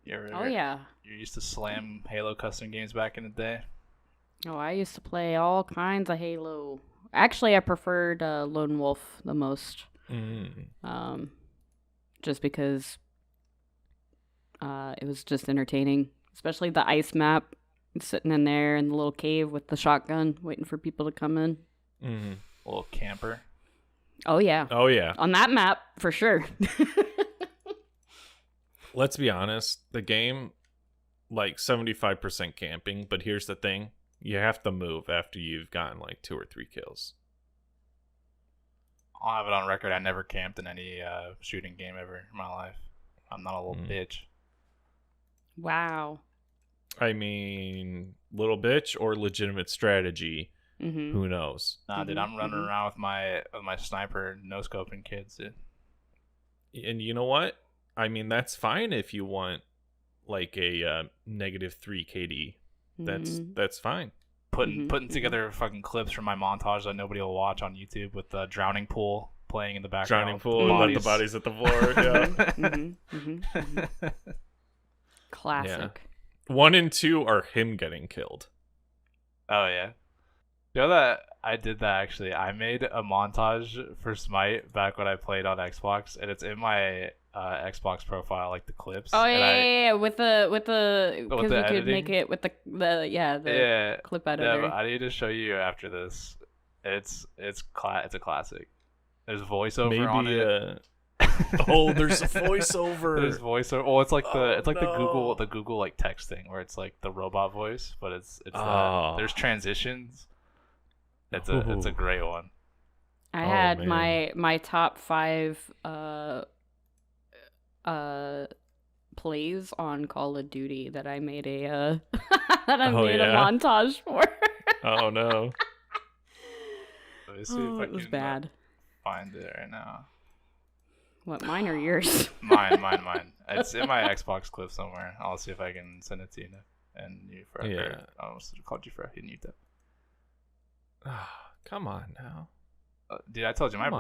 Yeah. You used to slam Halo custom games back in the day. Oh, I used to play all kinds of Halo. Actually, I preferred Lone Wolf the most. Just because it was just entertaining. Especially the ice map. Sitting in there in the little cave with the shotgun, waiting for people to come in. Mm-hmm. A little camper. Oh, yeah. On that map, for sure. Let's be honest, the game, 75% camping, but here's the thing. You have to move after you've gotten 2 or 3 kills. I'll have it on record. I never camped in any shooting game ever in my life. I'm not a little bitch. Wow. I mean, little bitch or legitimate strategy. Who knows? Nah, dude, I'm running around with my sniper no-scoping kids, dude. And you know what? I mean, that's fine if you want a -3 KD. That's fine. Putting together fucking clips from my montage that nobody will watch on YouTube with the drowning pool playing in the background. Drowning pool with the bodies at the floor. Yeah. Classic. Yeah. 1 and 2 are him getting killed. Oh yeah. You know that I did that actually. I made a montage for Smite back when I played on Xbox, and it's in my Xbox profile, the clips. Oh yeah, with the because we editing? could make it with the clip editor. Yeah, I need to show you after this. It's a classic. There's voiceover on it. There's a voiceover. There's voiceover. Well, it's the Google text thing where it's the robot voice, but it's there's transitions. It's a great one. I had my top 5 plays on Call of Duty that I made a a montage for. Oh no. Let me see if I it was can bad. Find it right now. What, mine or yours? Mine. It's in my Xbox clip somewhere. I'll see if I can send it to you. And you for I almost called you for hitting you. Come on now. Dude, I told you my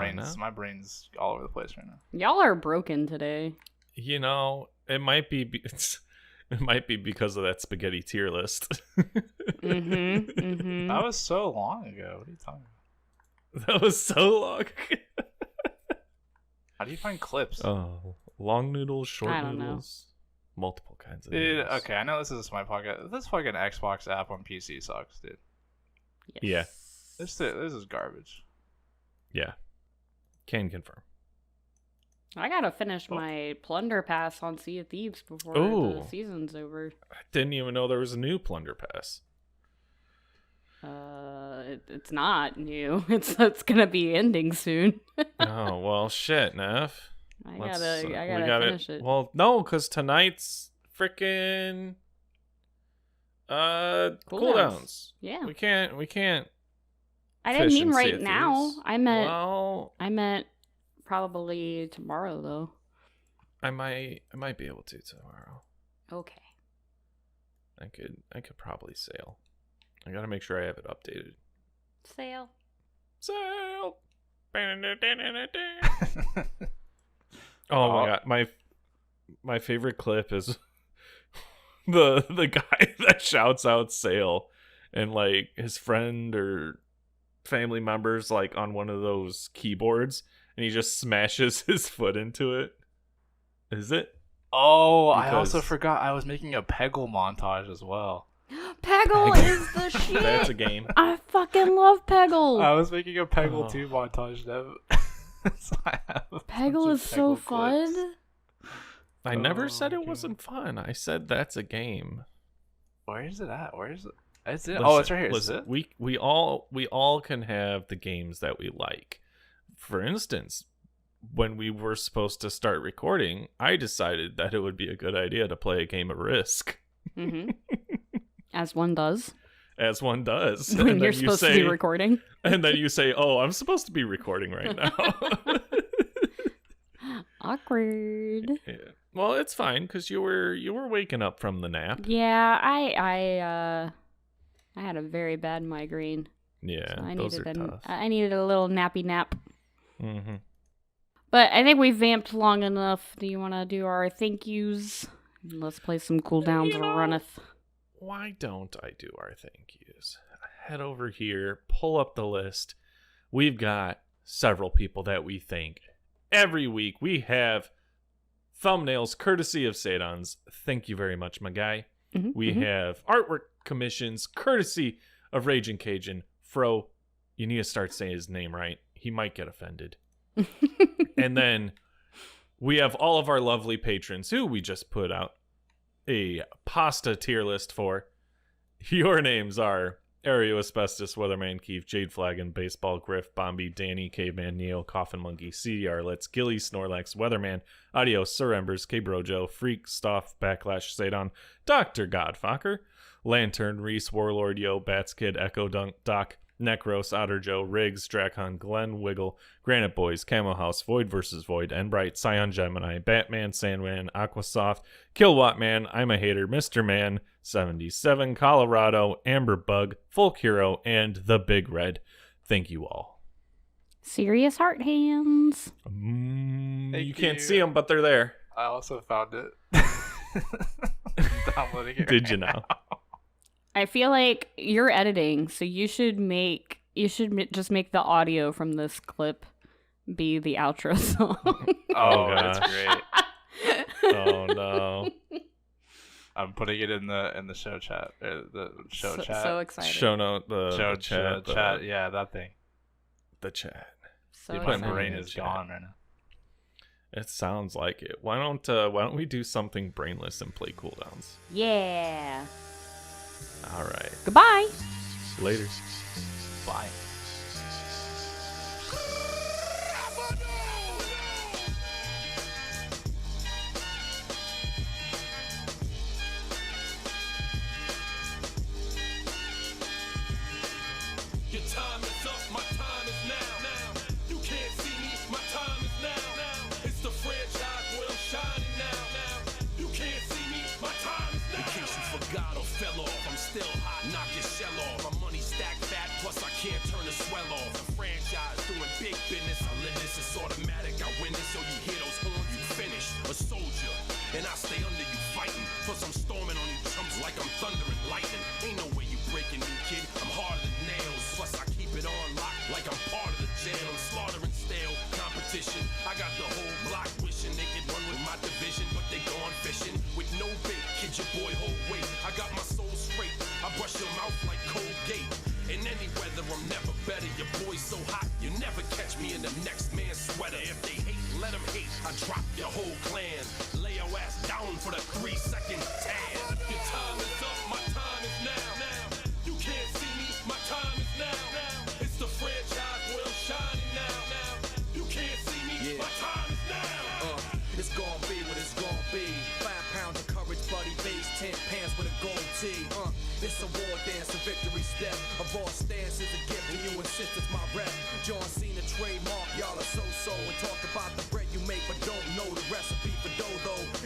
brain's all over the place right now. Y'all are broken today. It might be because of that spaghetti tier list. That was so long ago. What are you talking about? That was so long ago. How do you find clips? Oh, long noodles, short noodles, multiple kinds of dude, noodles. Okay, I know this is a Smite podcast. This fucking Xbox app on PC sucks, dude. Yes. Yeah. This is garbage. Yeah. Can confirm. I gotta finish my plunder pass on Sea of Thieves before the season's over. I didn't even know there was a new plunder pass. it's not new. It's gonna be ending soon. Oh well, shit, Neff. I gotta finish it. Well, no, because tonight's freaking cooldowns. Yeah. We can't. I didn't fish mean and Sea right of now. Thieves. I meant probably tomorrow though. I might be able to tomorrow. Okay. I could probably sail. I gotta make sure I have it updated. Sail. Oh my god, my favorite clip is the guy that shouts out sail, and like his friend or family members like on one of those keyboards, and he just smashes his foot into it. Is it? Oh, I also forgot I was making a Peggle montage as well. Peggle is the shit. That's a game. I fucking love Peggle. I was making a Peggle 2 montage, Dev. So Peggle is so fun. I never said it wasn't fun. I said that's a game. Where is it at? Where is it? Is it? Listen, Oh, it's right here. Listen, Is it? we all can have the games that we like. For instance, when we were supposed to start recording, I decided that it would be a good idea to play a game of Risk. Mm-hmm. As one does. As one does. When you're supposed to be recording. And then you say, oh, I'm supposed to be recording right now. Awkward. Yeah. Well, it's fine because you were waking up from the nap. Yeah, I had a very bad migraine. Yeah, So those are tough. I needed a little nappy nap. Mm-hmm. But I think we vamped long enough. Do you want to do our thank yous? Let's play some cooldowns or runneth. Why don't I do our thank yous? Head over here, pull up the list. We've got several people that we thank. Every week we have thumbnails courtesy of Sadons. Thank you very much, my guy. Mm-hmm, We have artwork commissions courtesy of Raging Cajun. Fro, you need to start saying his name right. He might get offended. And then we have all of our lovely patrons who we just put out a pasta tier list for. Your names are Aereo Asbestos, Weatherman Keith, Jade Flagon, Baseball Griff, Bombi, Danny, Caveman, Neo, Coffin Monkey, CDR, Let's, Gilly, Snorlax, Weatherman, Adios, Sir Embers, K-Brojo, Freak, Stoff, Backlash, Sadon, Dr. Godfucker, Lantern, Reese, Warlord, Yo, Bats Kid, Echo Dunk, Doc, Necros, Otter Joe, Riggs, Dracon, Glenn, Wiggle, Granite Boys, Camo House, Void vs. Void, Enbright, Scion Gemini, Batman, Sandman, Aquasoft, Kilowatt Man, I'm a Hater, Mr. Man, 77, Colorado, Amber Bug, Folk Hero, and The Big Red. Thank you all. Serious heart hands. You can't see them, but they're there. I also found it. Downloading it. Did you know? I feel like you're editing, so you should just make the audio from this clip be the outro song. Oh, that's great. Oh no. I'm putting it in the show chat. The show chat. So excited. Show note the Show chat. Yeah, that thing. The chat. So Dude, excited. my brain is gone right now. It sounds like it. Why don't we do something brainless and play cooldowns? Yeah. All right. Goodbye. Later. Bye. Your time is up, my time is now. You can't see me, my time is now. It's the franchise where I'm shining now. You can't see me, my time is now. In case you forgot or fell off, I'm still hot, knock your shell off. My money stacked fat, plus I can't turn the swell off. The franchise doing big business, I live this, it's automatic. I win this, so you hear those horns, you finished. A soldier, and I stay under you fighting. Plus I'm storming on you chumps like I'm thunder and lightning. Ain't no way you breaking me, kid, I'm harder than nails. Plus I keep it on lock like I'm part of the jail. I'm slaughtering stale competition. I got the whole block wishing they could run with my division, but they gone fishing with no bait. Kid, your boy hold weight. I got my soul straight. I brush your mouth like Colgate. In any weather, I'm never better. Your boy's so hot, you never catch me in the next man's sweater. If they hate, let them hate. I drop your whole clan. Lay your ass down for the 3-second tan. Your time is up, my time is now. You can't see me, my time is now. death. A raw stance is a gift and you insist it's my rep. John Cena trademark, y'all are so-so. And talk about the bread you make but don't know the recipe for dough.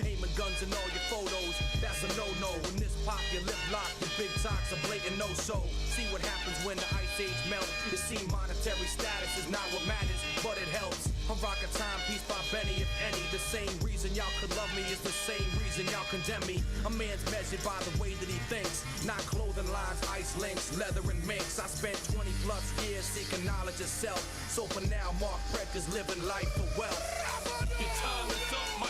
Aiming guns in all your photos, that's a no-no. When this pop, your lip lock, your big talks are blatant no-so. See what happens when the ice age melt. It seems monetary status is not what matters, but it helps. I'm rocking Timepiece by Benny, if any. The same reason y'all could love me is the same reason y'all condemn me. A man's measured by the way that he thinks, not clothing lines, ice links, leather and minks. I spent 20 plus years seeking knowledge of self. So for now, Mark Breck is living life for wealth. Your time is up, my